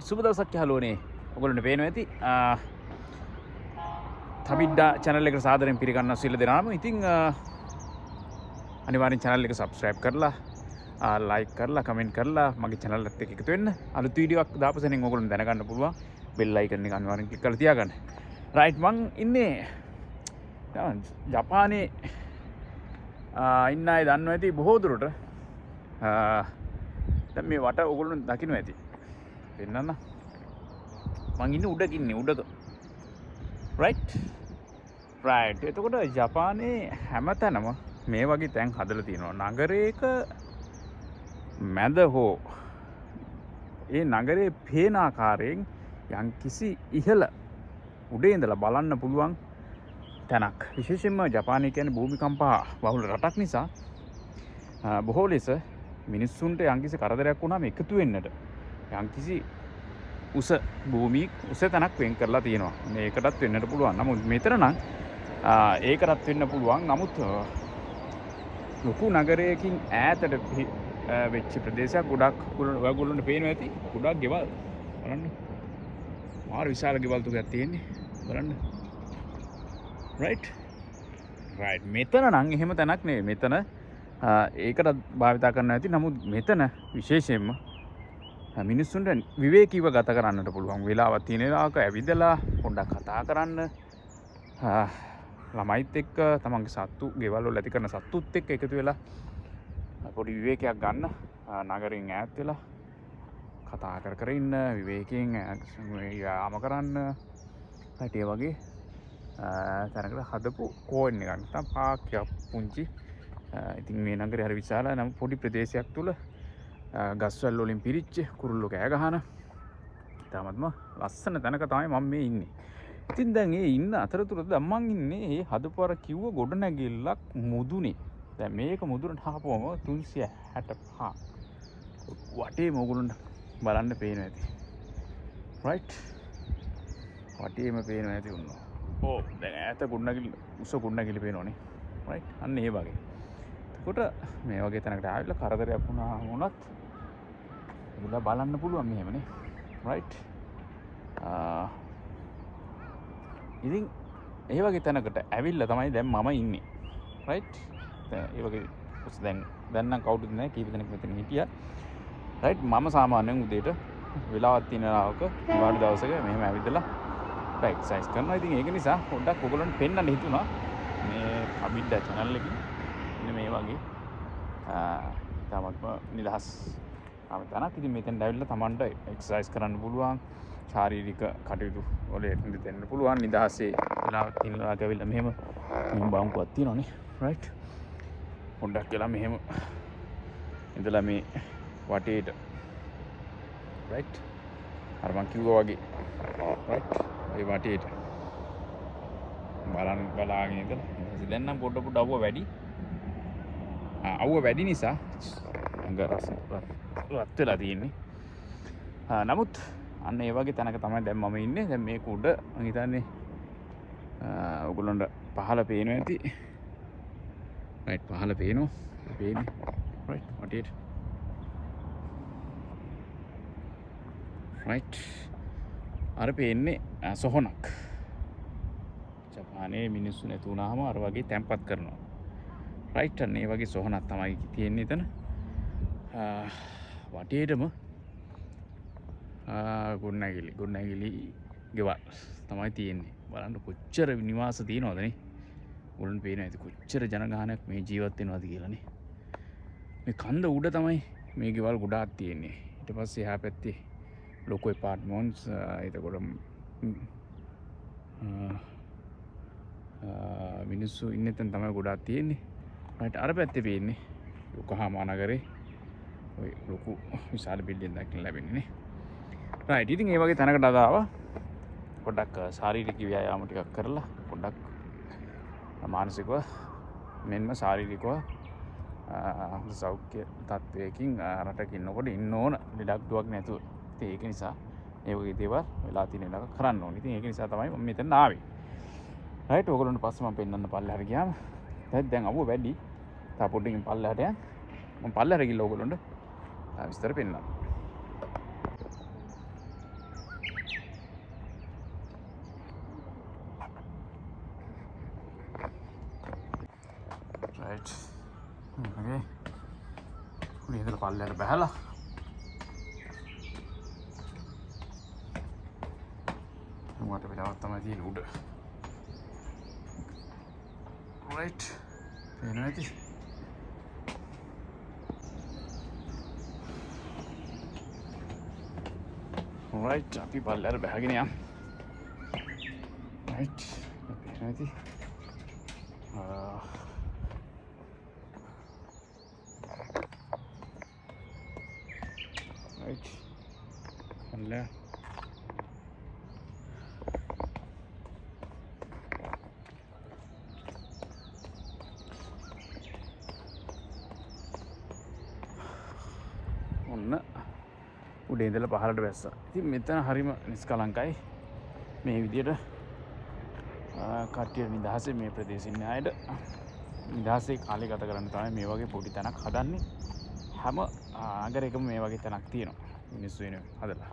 සුබ දවසක් යහළුවනේ. ඔයගොල්ලන්ට පේනවා ඇති. තබිඩ්ඩා channel එකට සාදරයෙන් පිළිගන්නවා සියලු දෙනාම. ඉතින් අනිවාර්යෙන් channel එක subscribe කරලා like කරලා comment කරලා මගේ channel එකත් එක්ක එකතු වෙන්න. අලුත් වීඩියෝ එකක් දාපු සෙනින් ඔයගොල්ලන් දැනගන්න පුළුවන්. bell icon එක අනිවාර්යෙන් click කරලා තියාගන්න. right මං ඉන්නේ ජපානයේ ඉන්න අය දන්නවා ඇති බොහෝ දුරට. දැන් මේ වට ඔයගොල්ලන් දකින්න ඇති. පෙන්නන්න මං ඉන්නේ උඩක right එතකොට ජපානයේ හැමතැනම මේ වගේ තැන් හදලා තියෙනවා නගරයක මැද හෝ ඒ නගරේ පේන ආකාරයෙන් යම්කිසි ඉහළ උඩේ ඉඳලා බලන්න පුළුවන් තැනක් විශේෂයෙන්ම ජපානය කියන්නේ භූමිකම්පා බහුල රටක් නිසා බොහෝ ලෙස මිනිස්සුන්ට යම්කිසි කරදරයක් වුණාම එකතු වෙන්නට යම්කිසි උස භූමිය උස තැනක් වෙන් කරලා තියෙනවා. මේකටත් වෙන්නට පුළුවන්. නමුත් මෙතන නම් ඒකටත් වෙන්න පුළුවන්. නමුත් ලොකු නගරයකින් ඈතට වෙච්ච ප්‍රදේශයක් ගොඩක් ඔයගොල්ලන්ට පේනවා ඇති. ගොඩක් ගෙවල් බලන්න. මාර විශාල ගෙවල් තුනක් තියෙන්නේ. බලන්න. right මෙතන නම් එහෙම තැනක් නෙවෙයි. මෙතන ඒකට භාවිතා කරන්න ඇති. නමුත් මෙතන විශේෂයෙන්ම මිනිස්සුන්ට විවේකීව ගත කරන්නට පුළුවන් වෙලාවක් තියෙන වෙලාවක ඇවිදලා පොඩ්ඩක් කතා කරන්න ළමයිත් එක්ක තමන්ගේ සත්තු ගෙවල් වල ඇති කරන සත්තුත් එක්ක එකතු වෙලා පොඩි විවේකයක් ගන්න නගරෙන් ඈත් වෙලා කතා කර ඉන්න විවේකයෙන් යාම කරන්න ඒ වගේ තැනකට හදපු කෝන් එකක් නැත්නම් පාක්යක් පුංචි ඉතින් මේ නගරේ හරි විශාලයි නම් පොඩි ප්‍රදේශයක් තුල ගස්වැල් වලින් පිරිච්ච කුරුල්ලෝ කෑ ගහන තාමත්ම ලස්සන තැනක තමයි මම මේ ඉන්නේ. ඉතින් දැන් ඒ ඉන්න අතරතුරද මම ඉන්නේ මේ හදපුවර කිව්ව ගොඩනැගිල්ලක් මුදුනේ. දැන් මේක මුදුනට ආපුවම 365 වටේම ඕගොල්ලන්ට බලන්න පේනවා ඇති. right වටේම පේනවා ඇති උන්නවා. ඕ දැන් ඈත ගොඩනැගිල්ල උස ගොඩනැගිල්ල පේනවනේ. right අන්න ඒ වගේ. එතකොට මේ වගේ තැනකට ආවිල්ලා කරදරයක් වුණත් ඒගොල්ලෝ බලන්න පුළුවන් මෙහෙමනේ right ඉතින් ඒ වගේ තැනකට ඇවිල්ලා තමයි දැන් මම ඉන්නේ right ඒ වගේ දැන් නම් කවුරුත් නැහැ කීප දෙනෙක් මෙතන හිටියා right මම සාමාන්‍යයෙන් උදේට වෙලාවක් තියෙන ලාවක වාඩි දවසක මෙහෙම ඇවිදලා එක්සර්සයිස් කරනවා. ඉතින් ඒක නිසා පොඩ්ඩක් ඔයගොල්ලන්ට පෙන්වන්න හිතුණා මේ කබිඩ්ඩා channel එකකින් මේ වගේ තාමත්ම නිදහස් තැනක්. ඉතින් මෙතෙන් ඇවිල්ලා තමන්ට එක්සර්සයිස් කරන්න පුළුවන් ශාරීරික කටයුතු වල දෙන්න පුළුවන් නිදහසේ වෙලාවක් ඉන්නවා ඇවිල්ලා මෙහෙම බාම්කුවක් තියෙනවනේ right පොඩ්ඩක් වෙලා මෙහෙම ඉඳලා මේ වටේට right අර මං කිව්වා වගේ right ඒ වටේට බලාගෙන ඉඳලා දැන් නම් පොඩ අවුව වැඩි නිසා රත් වෙලා තියෙන්නේ. නමුත් අන්න ඒ වගේ තැනක තමයි දැන් මම ඉන්නේ. දැන් මේක උඩ මම හිතන්නේ ඔයගොල්ලන්ට පහළ පේනවා ඇති. right පහළ පේන්නේ right වටේට right අර පේන්නේ සොහනක්. ජපානයේ මිනිස්සු නැති වුණාම අර වගේ තැම්පත් කරනවා. right අන්න ඒ වගේ සොහනක් තමයි තියෙන්නේ එතන. වටේටම ගොඩනැගිලි ගෙවල් තමයි තියෙන්නේ. බලන්න කොච්චර නිවාස තියෙනවද නේ. උඩන් පේන ඇති කොච්චර ජනගහනයක් මේ ජීවත් වෙනවද කියලානේ. මේ කන්ද උඩ තමයි මේ ගෙවල් ගොඩාක් තියෙන්නේ. ඊට පස්සේ එහා පැත්තේ ලොකු ඇපාර්ට්මන්ට්ස් එතකොට මිනිස්සු ඉන්න තැන තමයි ගොඩාක් තියෙන්නේ. right අර පැත්තේ පේන්නේ යොකෝහාමා නගරේ ඔය ලොකු විශාල බිල්ඩින් එකක් ලැබෙන්නේ නේ. right ඉතින් ඒ වගේ තැනකට ආවා පොඩ්ඩක් ශාරීරික ව්‍යායාම ටිකක් කරලා පොඩ්ඩක් මානසිකව මෙන්ම ශාරීරිකව සෞඛ්‍ය තත්වයකින් රටක ඉන්නකොට ඉන්න ඕන ලෙඩක් දුවක් නැතුව. ඉතින් ඒක නිසා ඒ වගේ දේවල් වෙලා තියෙන එක කරන්න ඕනේ. ඉතින් ඒක නිසා තමයි මම මෙතන ආවේ. right ඔයගොල්ලන්ට පස්සේ මම පෙන්නන්න පල්ලෙහාට ගියාම දැන් අවුව වැඩි. තා පොඩ්ඩකින් පල්ලෙහාට යන්න. මම පල්ලෙහාට ගිහලා ඔයගොල්ලන්ට විස්තර පෙන්නන්න. රයිට් okay උඩ ඉඳලා පල්ලෙහාට බහලා මට වෙලාවක් තමයි තියෙන්නේ උඩ right පේනවා ඇති right අපි පල්ලෙහාට බහගෙන යමු right පේනවා ඇති right පල්ලෙහා ඔන්න උඩේ ඉඳලා පහළට බැස්සා. ඉතින් මෙතන හරිම නිස්කලංකයි. මේ විදියට කට්ටිය නිදහසේ මේ ප්‍රදේශේ ඉන්න අයට නිදහසේ කාලය ගත කරන්න තමයි මේ වගේ පොඩි තැනක් හදන්නේ. හැම නගරයකම මේ වගේ තැනක් තියෙනවා. මිනිස්සු වෙනුවෙන් හදලා.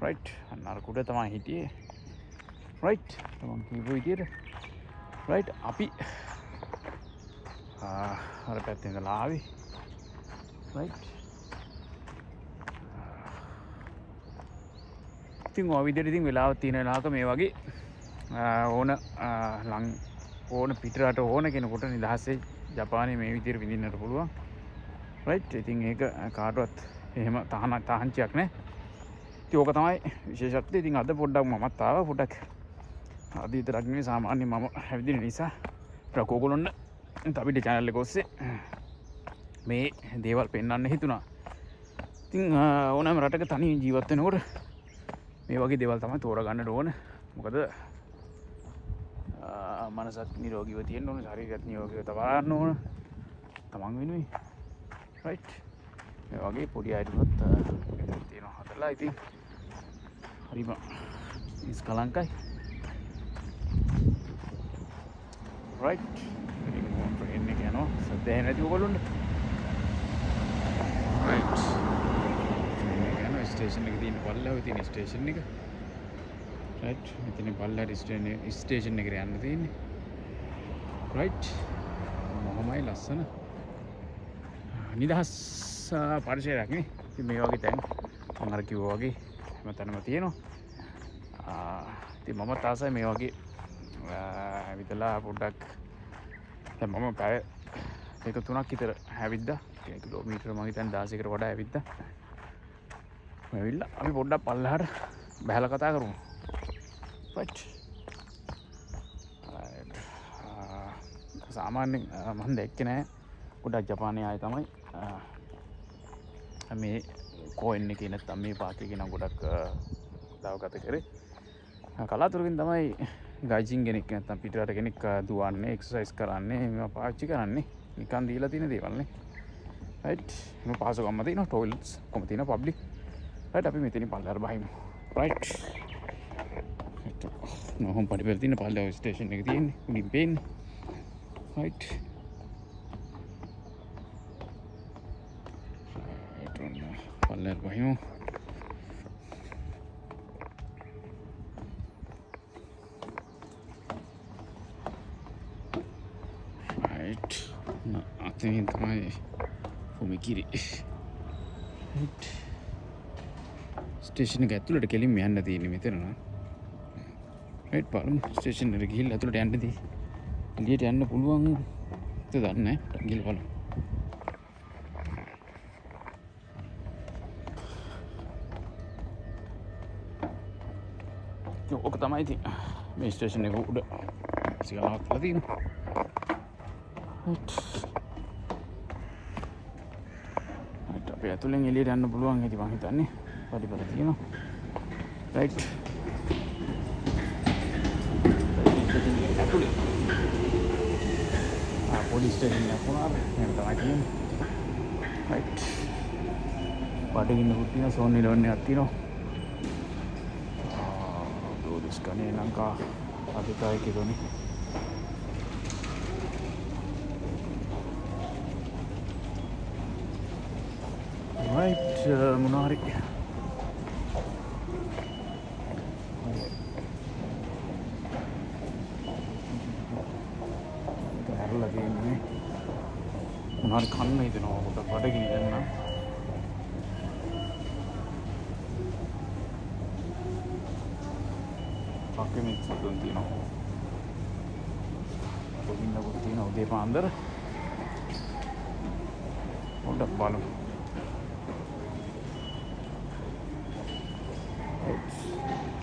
right අන්න අර කුඩ තමයි හිටියේ. right තමන් කියපු විදියට right අපි අර පැත්තෙන් ඉඳලා ආවේ. right ඉතින් ඔය විදිහට ඉතින් වෙලාවක් තියෙන වෙලාවක මේ වගේ ඕන පිටරට ඕන කෙනෙකුට නිදහසේ ජපානයේ මේ විදිහට විඳින්නට පුළුවන්. right ඉතින් ඒක කාටවත් එහෙම තහංචියක් නැහැ. ඉතින් ඕක තමයි විශේෂත්වය. ඉතින් අද පොඩ්ඩක් මමත් ආවා පොඩ්ඩක් අද විතරක් නෙවෙයි සාමාන්‍යයෙන් මම හැවිදින නිසා ඔයගොල්ලොන්ට අපිට channel එක ඔස්සේ මේ දේවල් පෙන්වන්න හිතුණා. ඉතින් ඕනෑම රටක තනියෙන් ජීවත් වෙනකොට මේ වගේ දේවල් තමයි තෝරගන්න ඕන. මොකද මනසත් නිරෝගීව තියෙන්න ඕන, ශරීරයත් නිරෝගීව තබන්න ඕන තමන් වෙනුවෙන්. right මේ වගේ පොඩි අයටවත් තියෙනවා හදලා. ඉතින් හරිම නිස්කලංකයි. right ට්‍රේන් එක යනවා සද්ද ඇහෙන්නේ නැති ඔයගොල්ලොන්ට. right ස්ටේෂන් එක තියෙන පල්ලෙහාව තියෙන ස්ටේෂන් එක. right මෙතන පල්ලෙහාට ස්ටේෂන් එකට යන්න තියෙන්නේ. right මොහොමයි ලස්සන නිදහස් පරිසරයක් නේ. ඉතින් මේ වගේ තැන් මම අර කිව්වා වගේ හැමතැනම තියෙනවා. ඉතින් මම තාසයි මේ වගේ විතලා පොඩ්ඩක් දැන් මම පැය 2-3ක් විතර හැවිද්දා. කිලෝමීටර මම හිතන්නේ 16කට වඩා හැවිද්දා. ඇවිල්ලා අපි පොඩ්ඩක් පල්ලෙහාට බහලා කතා කරමු. right සාමාන්‍යයෙන් මම දැක්කේ නෑ පොඩ්ඩක් ජපානයේ ආයේ තමයි මේ කෝයින් එකේ නැත්තම් මේ පාර්කේ කියන ගොඩක් දව ගත කරේ. කලාතුරකින් තමයි ගයිජින් කෙනෙක් නැත්තම් පිටරට කෙනෙක් දුවන්නේ එක්සර්සයිස් කරන්නේ මේවා පාවිච්චි කරන්නේ නිකන් දීලා තියෙන දේවල් නේ. right මේ පහසුකම්ම තියෙනවා ටොයිලට්ස් කොහොම තියෙන පබ්ලික්. right අපි මෙතනින් පල්ලෙහාට බහිමු. right මොහොම පරිපෙල තියෙන පල්ලෙහා ස්ටේෂන් එක තියෙන්නේ උඩින් පේන්නේ. right පල්ලෙහාට බහිමු. right අතනින් තමයි ෆුමිකිරි. right ස්ටේෂන් එක ඇතුළට කෙලින්ම යන්න තියෙන්නේ මෙතන නම්. right බලමු ස්ටේෂන් එකට ගිහිල්ලා ඇතුළට යන්න දී. එළියට යන්න පුළුවන් ද දන්නේ නැහැ. ගිහලා බලමු. ඕක තමයි ඉතින් මේ ස්ටේෂන් එක උඩ සිගාවක් තියලා තියෙනවා. right අපි ඇතුළෙන් එළියට යන්න පුළුවන් ඇති මං හිතන්නේ. පරිපල තියෙනවා. right ඇතුළේ පොලිස් ස්ටේෂන් එක වුණා. එහෙම තමයි තියෙන්නේ. right බඩගින්න පුතින සෝන් 11 එකක් තියෙනවා. Kane Lanka Adikai Kironi. Right, Munari. Lagi ini මොනවාරි කන්න හිතෙනවා පොඩ්ඩක් බඩගිනි දැන්. පක්කෙමිත් සතුන් තියෙනවා. පොඩින්නකුත් තියෙනවා උදේ පාන්දර. පොඩ්ඩක් බලමු. Right.